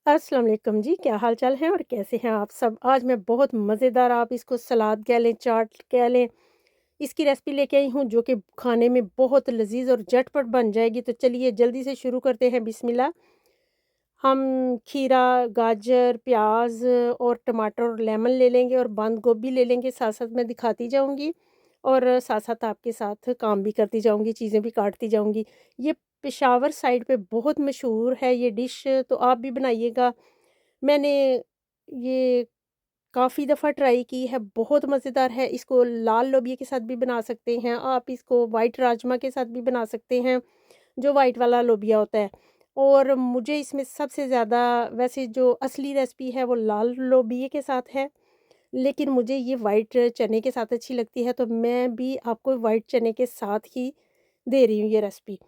अस्सलाम वालेकुम जी, क्या हाल चाल है और कैसे हैं आप सब? आज मैं बहुत मज़ेदार आप इसको सलाद कह लें, चाट कह लें, इसकी रेसिपी लेके आई हूँ जो कि खाने में बहुत लज़ीज़ और झटपट बन जाएगी। तो चलिए जल्दी से शुरू करते हैं, बिस्मिल्लाह। हम खीरा, गाजर, प्याज़ और टमाटर और लेमन ले लेंगे और बंद गोभी ले लेंगे, साथ-साथ मैं दिखाती जाऊँगी और साथ-साथ आपके साथ काम भी करती जाऊँगी, चीज़ें भी काटती जाऊँगी। ये पेशावर साइड पे बहुत मशहूर है ये डिश, तो आप भी बनाइएगा। मैंने ये काफ़ी दफ़ा ट्राई की है, बहुत मज़ेदार है। इसको लाल लोबिया के साथ भी बना सकते हैं, आप इसको वाइट राजमा के साथ भी बना सकते हैं, जो वाइट वाला लोबिया होता है। और मुझे इसमें सबसे ज़्यादा वैसे जो असली रेसिपी है वो लाल लोबिये के साथ है, लेकिन मुझे ये वाइट चने के साथ अच्छी लगती है, तो मैं भी आपको वाइट चने के साथ ही दे रही हूँ ये रेसिपी।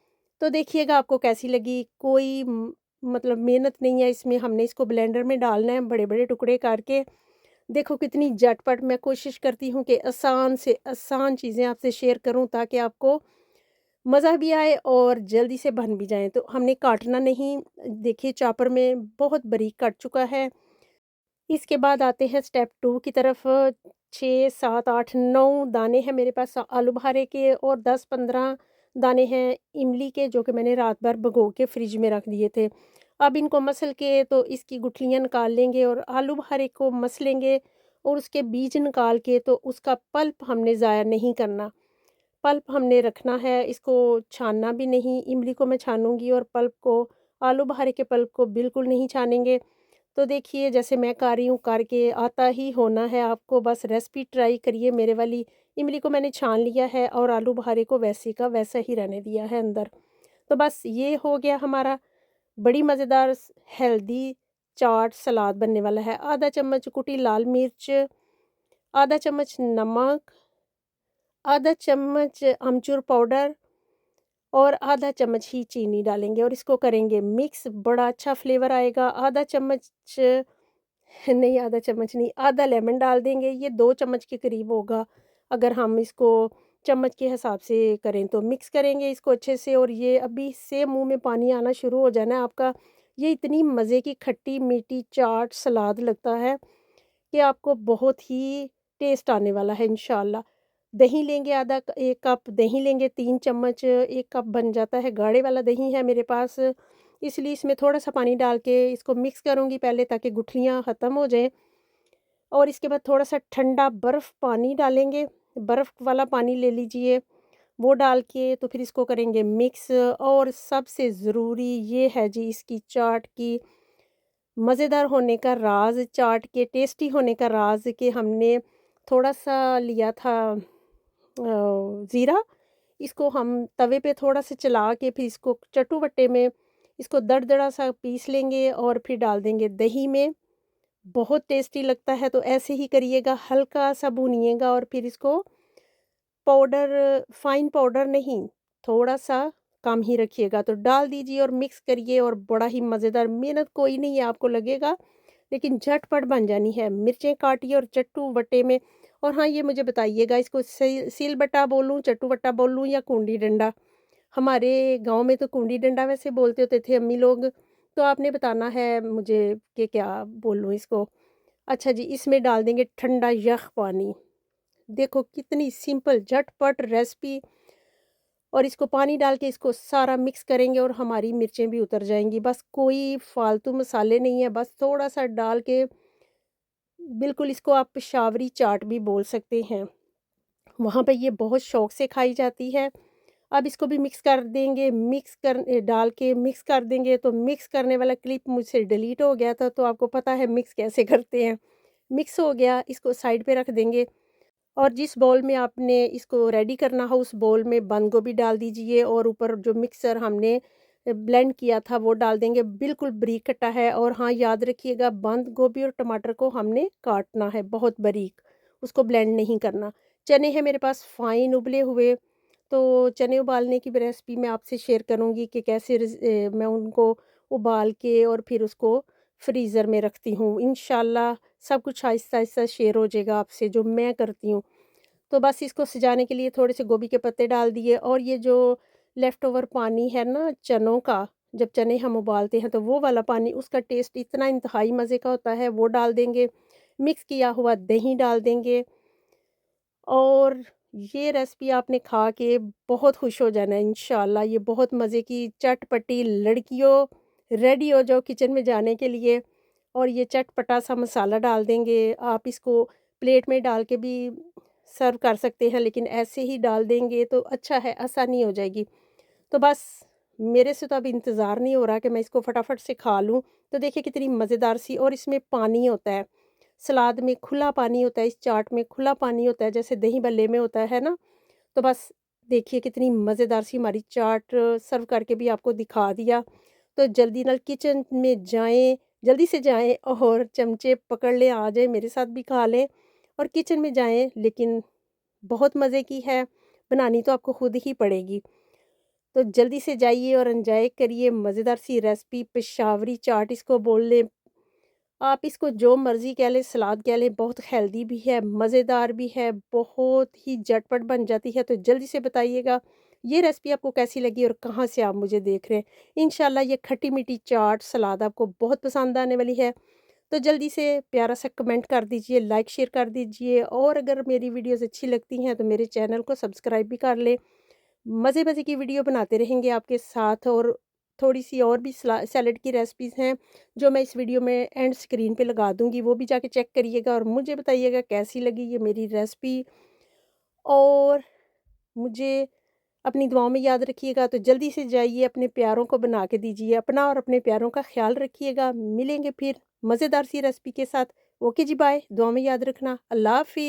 तो देखिएगा आपको कैसी लगी, कोई मतलब मेहनत नहीं है इसमें, हमने इसको ब्लेंडर में डालना है बड़े-बड़े टुकड़े करके। देखो कितनी झटपट मैं कोशिश करती हूँ कि आसान से आसान चीज़ें आपसे शेयर करूँ ताकि आपको मज़ा भी आए और जल्दी से बन भी जाएँ। तो हमने काटना नहीं, देखिए चॉपर में बहुत बारीक कट चुका है। इसके बाद आते हैं स्टेप 2 की तरफ। 6, 7, 8, 9 दाने हैं मेरे पास आलू बुखारे के और 10-15 दाने हैं इमली के, जो कि मैंने रात भर भिगो के फ्रिज में रख दिए थे। अब इनको मसल के तो इसकी गुठलियाँ निकाल लेंगे और आलू बुखारे को मसलेंगे और उसके बीज निकाल के तो उसका पल्प हमने ज़ाया नहीं करना। पल्प हमने रखना है, इसको छानना भी नहीं। इमली को मैं छानूँगी और पल्प को, आलू बुखारे के पल्प को बिल्कुल नहीं छानेंगे। तो देखिए जैसे मैं कर रही हूँ करके आता ही होना है आपको, बस रेसिपी ट्राई करिए मेरे वाली। इमली को मैंने छान लिया है और आलू बुखारे को वैसे का वैसा ही रहने दिया है अंदर। तो बस ये हो गया हमारा बड़ी मज़ेदार हेल्दी चाट सलाद बनने वाला है। आधा चम्मच कुटी लाल मिर्च, आधा चम्मच नमक, आधा चम्मच अमचूर पाउडर और आधा चम्मच ही चीनी डालेंगे और इसको करेंगे मिक्स, बड़ा अच्छा फ्लेवर आएगा। आधा चम्मच नहीं, आधा चम्मच नहीं, आधा लेमन डाल देंगे, ये 2 चम्मच के करीब होगा। अगर हम इसको चम्मच के हिसाब से करें तो मिक्स करेंगे इसको अच्छे से और ये अभी से मुँह में पानी आना शुरू हो जाना है आपका। ये इतनी मज़े की खट्टी-मीठी चाट सलाद लगता है कि आपको बहुत ही टेस्ट आने वाला है इंशाल्लाह। दही लेंगे आधा क 1 कप दही लेंगे, 3 चम्मच 1 कप बन जाता है, गाढ़े वाला दही है मेरे पास, इसलिए इसमें थोड़ा-सा पानी डाल के इसको मिक्स करूँगी पहले ताकि गुठलियाँ ख़त्म हो जाएँ और इसके बाद थोड़ा-सा ठंडा बर्फ़ पानी डालेंगे, बर्फ़ वाला पानी ले लीजिए, वो डाल के तो फिर इसको करेंगे मिक्स। और सबसे ज़रूरी ये है जी इसकी चाट की मज़ेदार होने का राज़, चाट के टेस्टी होने का राज़ कि हमने थोड़ा-सा लिया था ज़ीरा, इसको हम तवे पे थोड़ा-सा चला के फिर इसको चटुवट्टे में इसको दरदरा सा पीस लेंगे और फिर डाल देंगे दही में, बहुत टेस्टी लगता है। तो ऐसे ही करिएगा, हल्का-सा भूनिएगा और फिर इसको पाउडर, फाइन पाउडर नहीं, थोड़ा-सा कम ही रखिएगा, तो डाल दीजिए और मिक्स करिए और बड़ा ही मज़ेदार, मेहनत कोई नहीं है आपको लगेगा, लेकिन झटपट बन जानी है। मिर्चें काटिए और चट्टू-बट्टे में। और हाँ, ये मुझे बताइएगा इसको सिलबट्टा बोलूँ, चट्टू-बट्टा बोलूँ या कूंडी डंडा? हमारे गाँव में तो कूंडी डंडा वैसे बोलते होते थे अम्मी लोग, तो आपने बताना है मुझे कि क्या बोलूँ इसको? अच्छा जी, इसमें डाल देंगे ठंडा यख़ पानी। देखो कितनी सिंपल झटपट रेसिपी, और इसको पानी डाल के इसको सारा मिक्स करेंगे और हमारी मिर्चें भी उतर जाएँगी। बस कोई फालतू मसाले नहीं है, बस थोड़ा-सा डाल के बिल्कुल इसको आप पेशावरी चाट भी बोल सकते हैं। वहाँ पे ये बहुत शौक से खाई जाती है। अब इसको भी मिक्स कर देंगे, डाल के मिक्स कर देंगे, तो मिक्स करने वाला क्लिप मुझसे डिलीट हो गया था, तो आपको पता है मिक्स कैसे करते हैं। मिक्स हो गया, इसको साइड पे रख देंगे और जिस बाउल में आपने इसको रेडी करना हो उस बाउल में बंद गोभी डाल दीजिए और ऊपर जो मिक्सर हमने ब्लेंड किया था वो डाल देंगे। बिल्कुल बारीक कटा है और हाँ, याद रखिएगा बंद गोभी और टमाटर को हमने काटना है बहुत बारीक, उसको ब्लेंड नहीं करना। चने हैं मेरे पास फ़ाइन उबले हुए, तो चने उबालने की भी रेसिपी मैं आपसे शेयर करूँगी कि कैसे मैं उनको उबाल के और फिर उसको फ्रीज़र में रखती हूँ। इंशाल्लाह सब कुछ आहिस्ता-आहिस्ता शेयर हो जाएगा आपसे जो मैं करती हूँ। तो बस इसको सजाने के लिए थोड़े से गोभी के पत्ते डाल दिए और ये जो लेफ्ट ओवर पानी है ना चनों का, जब चने हम उबालते हैं तो वो वाला पानी, उसका टेस्ट इतना इंतहाई मज़े का होता है, वो डाल देंगे। मिक्स किया हुआ दही डाल देंगे और ये रेसिपी आपने खा के बहुत खुश हो जाना है इंशाल्लाह। ये बहुत मज़े की चटपटी, लड़कियों रेडी हो जाओ किचन में जाने के लिए और ये चटपटा सा मसाला डाल देंगे। आप इसको प्लेट में डाल के भी सर्व कर सकते हैं, लेकिन ऐसे ही डाल देंगे तो अच्छा है, आसानी हो जाएगी। तो बस मेरे से तो अब इंतज़ार नहीं हो रहा कि मैं इसको फटाफट से खा लूँ। तो देखिए कितनी मज़ेदार सी, और इसमें पानी होता है। सलाद में खुला पानी होता है, इस चाट में खुला पानी होता है, जैसे दही भल्ले में होता है ना? तो बस देखिए कितनी मज़ेदार सी हमारी चाट सर्व करके भी आपको दिखा दिया। तो जल्दी ਨਾਲ किचन में जाएँ, जल्दी से जाएँ और चमचे पकड़ लें, आ जाएँ, मेरे साथ भी खा लें और किचन में जाएँ। लेकिन बहुत मज़े की है, बनानी तो आपको खुद ही पड़ेगी। तो जल्दी से जाइए और एन्जॉय करिए मज़ेदार सी रेसिपी पेशावरी चाट इसको बोल लें। आप इसको जो मर्ज़ी कह लें, सलाद कह लें, बहुत हेल्दी भी है, मज़ेदार भी है, बहुत ही झटपट बन जाती है। तो जल्दी से बताइएगा ये रेसिपी आपको कैसी लगी और कहाँ से आप मुझे देख रहे हैं। इंशाल्लाह ये खट्टी-मीठी चाट, सलाद आपको बहुत पसंद आने वाली है। तो जल्दी से प्यारा सा कमेंट कर दीजिए, लाइक शेयर कर दीजिए और अगर मेरी वीडियोज़ अच्छी लगती हैं तो मेरे चैनल को सब्सक्राइब भी कर लें। मज़े-मज़े की वीडियो बनाते रहेंगे आपके साथ और थोड़ी-सी और भी सैलेड की रेसिपीज़ हैं, जो मैं इस वीडियो में एंड स्क्रीन पे लगा दूँगी, वो भी जाके चेक करिएगा और मुझे बताइएगा कैसी लगी ये मेरी रेसिपी। और मुझे अपनी दुआओं में याद रखिएगा। तो जल्दी से जाइए, अपने प्यारों को बना के दीजिए, अपना और अपने प्यारों का ख़्याल रखिएगा। मिलेंगे फिर मज़ेदार सी रेसिपी के साथ। ओके जी, बाय। दुआ में याद रखना। अल्लाह हाफ़िज़।